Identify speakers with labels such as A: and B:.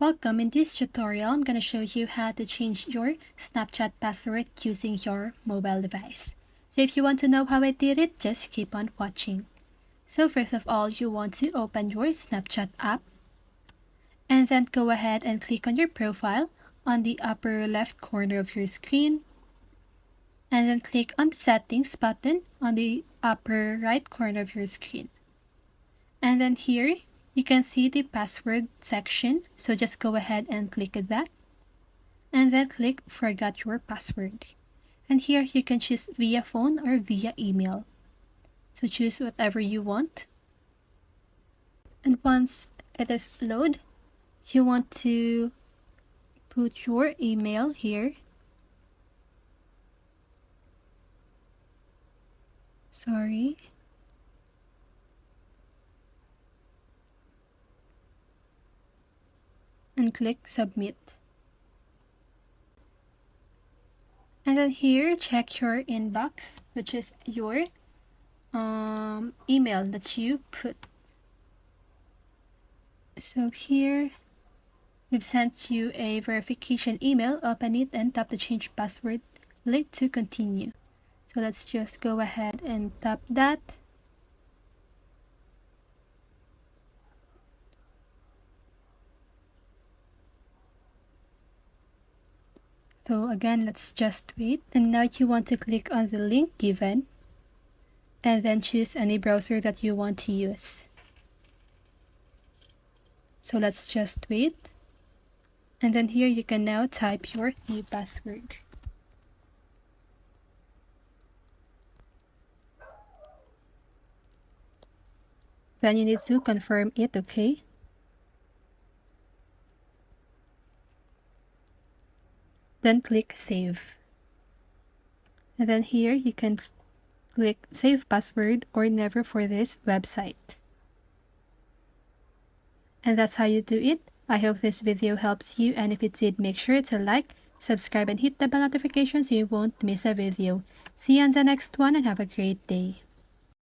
A: Welcome. In this tutorial, I'm going to show you how to change your Snapchat password using your mobile device. So if you want to know how I did it, just keep on watching. So first of all, you want to open your Snapchat app and then go ahead and click on your profile on the upper left corner of your screen, and then click on the settings button on the upper right corner of your screen. And then here you can see the password section, so just go ahead and click on that and then click forgot your password. And here you can choose via phone or via email, so choose whatever you want. And once it is loaded, you want to put your email here. Sorry. And click submit. And then here, check your inbox, which is your email that you put. So here, we've sent you a verification email. Open it and tap the change password link to continue. So let's just go ahead and tap that. So again, let's just wait. And now you want to click on the link given and then choose any browser that you want to use. So let's just wait. And then here you can now type your new password. Then you need to confirm it, okay? Then click save. And then here you can click save password or never for this website. And that's how you do it. I hope this video helps you, and if it did, make sure to like, subscribe, and hit the bell notification so you won't miss a video. See you on the next one and have a great day.